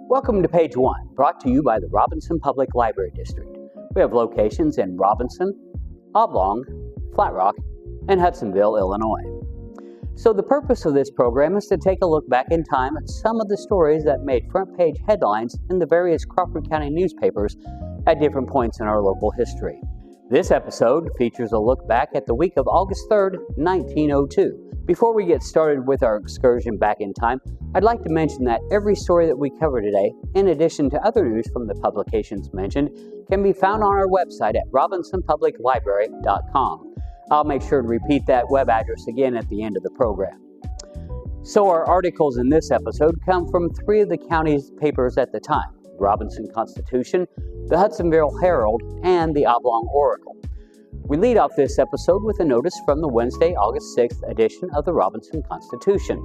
Welcome to Page 1, brought to you by the Robinson Public Library District. We have locations in Robinson, Oblong, Flat Rock, and Hudsonville, Illinois. So the purpose of this program is to take a look back in time at some of the stories that made front page headlines in the various Crawford County newspapers at different points in our local history. This episode features a look back at the week of August 3rd, 1902. Before we get started with our excursion back in time, I'd like to mention that every story that we cover today, in addition to other news from the publications mentioned, can be found on our website at robinsonpubliclibrary.com. I'll make sure to repeat that web address again at the end of the program. So our articles in this episode come from three of the county's papers at the time: Robinson Constitution, the Hudsonville Herald, and the Oblong Oracle. We lead off this episode with a notice from the Wednesday, August 6th edition of the Robinson Constitution.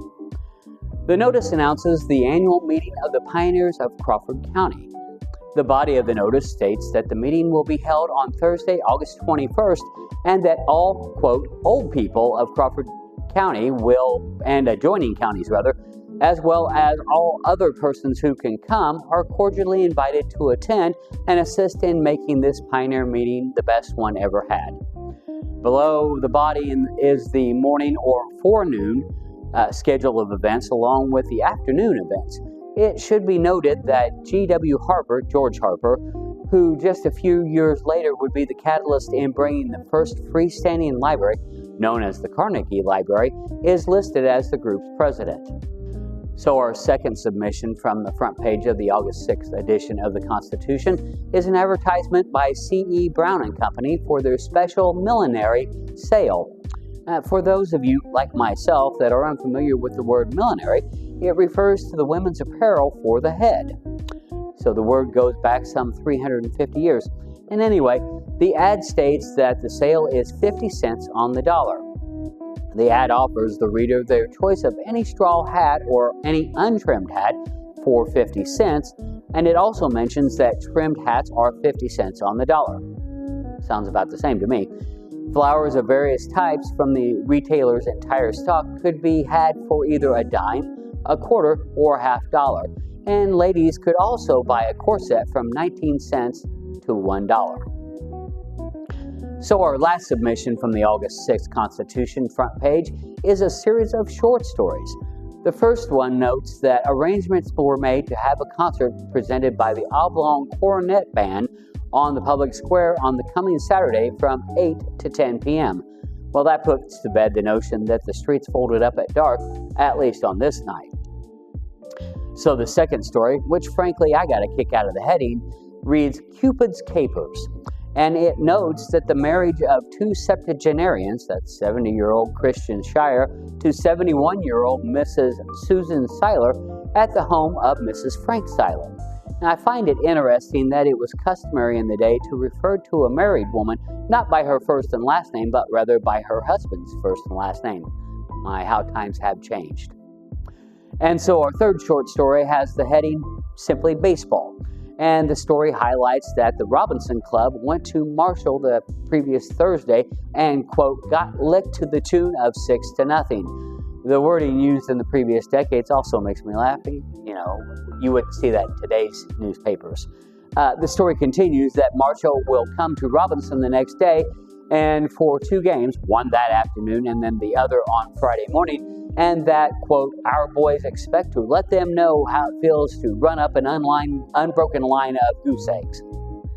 The notice announces the annual meeting of the Pioneers of Crawford County. The body of the notice states that the meeting will be held on Thursday, August 21st, and that all, quote, old people of Crawford County and adjoining counties as well as all other persons who can come, are cordially invited to attend and assist in making this Pioneer meeting the best one ever had. Below the body is the morning or forenoon schedule of events along with the afternoon events. It should be noted that George Harper, who just a few years later would be the catalyst in bringing the first freestanding library, known as the Carnegie Library, is listed as the group's president. So our second submission from the front page of the August 6th edition of the Constitution is an advertisement by C.E. Brown & Company for their special millinery sale. For those of you, like myself, that are unfamiliar with the word millinery, it refers to the women's apparel for the head. So the word goes back some 350 years. And anyway, the ad states that the sale is 50 cents on the dollar. The ad offers the reader their choice of any straw hat or any untrimmed hat for 50 cents, and it also mentions that trimmed hats are 50 cents on the dollar. Sounds about the same to me. Flowers of various types from the retailer's entire stock could be had for either a dime, a quarter, or $half, and ladies could also buy a corset from 19 cents to $1. So our last submission from the August 6th Constitution front page is a series of short stories. The first one notes that arrangements were made to have a concert presented by the Oblong Cornet Band on the public square on the coming Saturday from 8 to 10 p.m. Well, that puts to bed the notion that the streets folded up at dark, at least on this night. So the second story, which frankly I got a kick out of the heading, reads Cupid's Capers. And it notes that the marriage of two septuagenarians, that's 70-year-old Christian Shire to 71-year-old Mrs. Susan Seiler, at the home of Mrs. Frank Seiler. Now, I find it interesting that it was customary in the day to refer to a married woman not by her first and last name, but rather by her husband's first and last name. My, how times have changed. And so our third short story has the heading, Simply Baseball. And the story highlights that the Robinson Club went to Marshall the previous Thursday and, quote, got licked to the tune of 6-0. The wording used in the previous decades also makes me laugh. You wouldn't see that in today's newspapers. The story continues that Marshall will come to Robinson the next day and for two games, one that afternoon and then the other on Friday morning, and that, quote, our boys expect to let them know how it feels to run up an unbroken line of goose eggs.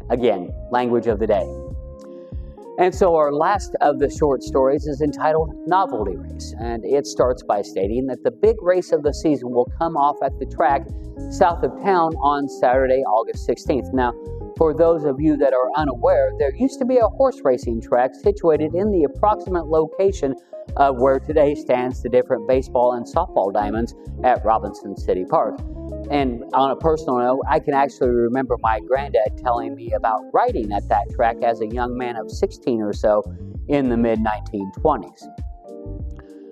Again, language of the day. And so our last of the short stories is entitled Novelty Race, and it starts by stating that the big race of the season will come off at the track south of town on Saturday, August 16th. Now, for those of you that are unaware, there used to be a horse racing track situated in the approximate location of where today stands the different baseball and softball diamonds at Robinson City Park. And on a personal note, I can actually remember my granddad telling me about riding at that track as a young man of 16 or so in the mid-1920s.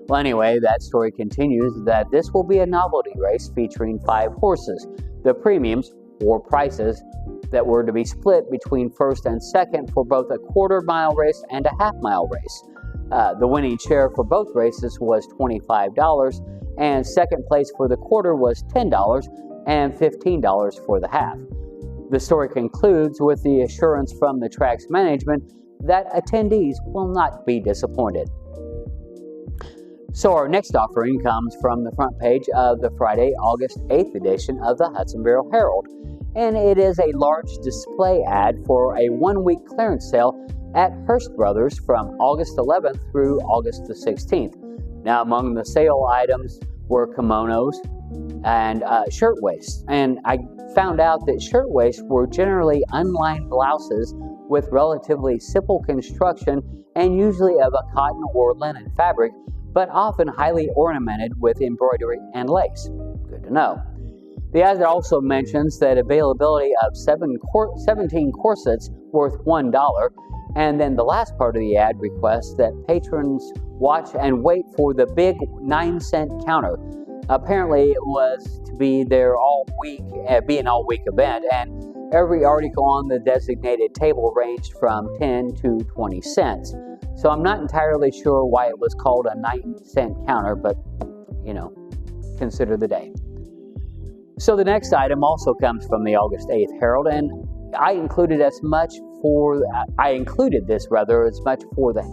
Well, anyway, that story continues that this will be a novelty race featuring 5 horses. The premiums, or prices, that were to be split between first and second for both a quarter-mile race and a half-mile race. The winning share for both races was $25, and second place for the quarter was $10, and $15 for the half. The story concludes with the assurance from the track's management that attendees will not be disappointed. So our next offering comes from the front page of the Friday, August 8th edition of the Hudsonville Herald, and it is a large display ad for a one-week clearance sale at Hearst Brothers from August 11th through August the 16th. Now, among the sale items were kimonos and shirtwaists, and I found out that shirtwaists were generally unlined blouses with relatively simple construction and usually of a cotton or linen fabric, but often highly ornamented with embroidery and lace. Good to know. The ad also mentions that availability of 17 corsets worth $1, and then the last part of the ad requests that patrons watch and wait for the big 9-cent counter. Apparently it was to be there all week, be an all-week event, and every article on the designated table ranged from 10 to 20 cents. So I'm not entirely sure why it was called a 9-cent counter, but, consider the day. So the next item also comes from the August 8th Herald, and I included this much for the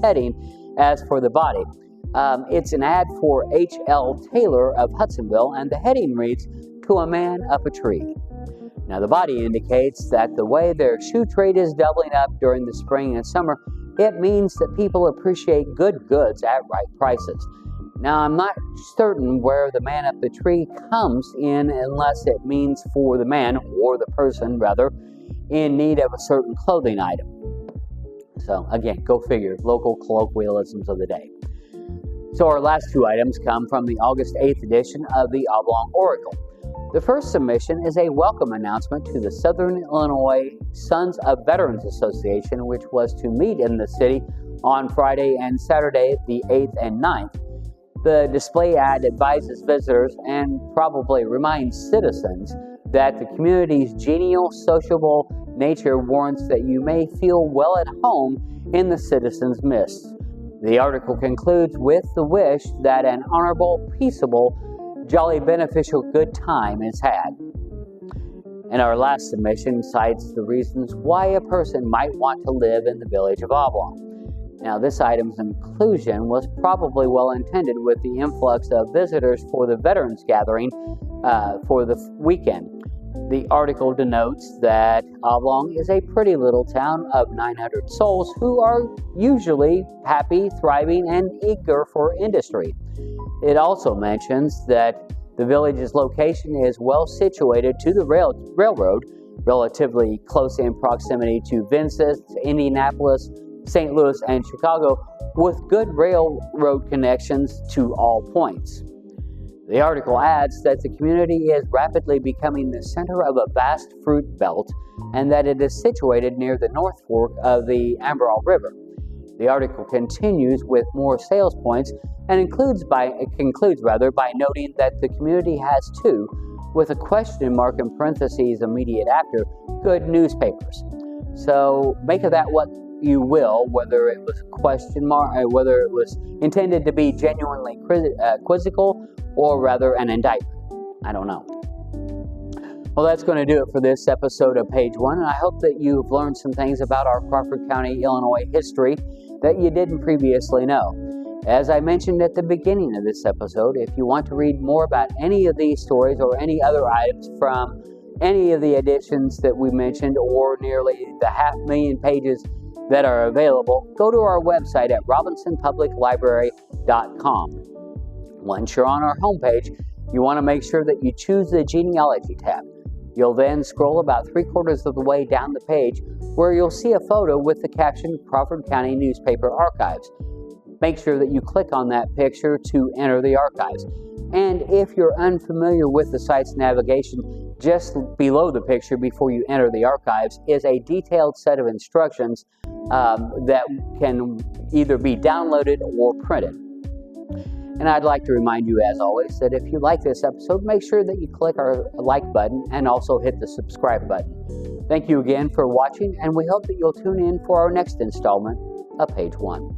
heading as for the body. It's an ad for H.L. Taylor of Hudsonville, and the heading reads, "To a Man Up a Tree." Now, the body indicates that the way their shoe trade is doubling up during the spring and summer, it means that people appreciate good goods at right prices. Now, I'm not certain where the man up the tree comes in unless it means for the man, or the person rather, in need of a certain clothing item. So, again, go figure, local colloquialisms of the day. So our last two items come from the August 8th edition of the Oblong Oracle. The first submission is a welcome announcement to the Southern Illinois Sons of Veterans Association, which was to meet in the city on Friday and Saturday, the 8th and 9th. The display ad advises visitors and probably reminds citizens that the community's genial, sociable nature warrants that you may feel well at home in the citizens' midst. The article concludes with the wish that an honorable, peaceable, jolly, beneficial good time is had. And our last submission cites the reasons why a person might want to live in the village of Oblong. Now, this item's inclusion was probably well intended with the influx of visitors for the Veterans Gathering for the weekend. The article denotes that Oblong is a pretty little town of 900 souls who are usually happy, thriving, and eager for industry. It also mentions that the village's location is well situated to the railroad, relatively close in proximity to Vincennes, Indianapolis, St. Louis, and Chicago, with good railroad connections to all points. The article adds that the community is rapidly becoming the center of a vast fruit belt and that it is situated near the North Fork of the Amarillo River. The article continues with more sales points and concludes by noting that the community has two, with a question mark in parentheses immediate after, good newspapers. So make of that what you will, whether it was a question mark, whether it was intended to be genuinely quizzical, or rather an indictment. I don't know. Well, that's going to do it for this episode of Page One, and I hope that you've learned some things about our Crawford County, Illinois history that you didn't previously know. As I mentioned at the beginning of this episode, if you want to read more about any of these stories or any other items from any of the editions that we mentioned, or nearly the 500,000 pages that are available, go to our website at robinsonpubliclibrary.com. Once you're on our homepage, you want to make sure that you choose the genealogy tab. You'll then scroll about 3/4 of the way down the page where you'll see a photo with the caption Crawford County Newspaper Archives. Make sure that you click on that picture to enter the archives. And if you're unfamiliar with the site's navigation, just below the picture before you enter the archives is a detailed set of instructions that can either be downloaded or printed. And I'd like to remind you, as always, that if you like this episode, make sure that you click our like button and also hit the subscribe button. Thank you again for watching, and we hope that you'll tune in for our next installment of Page One.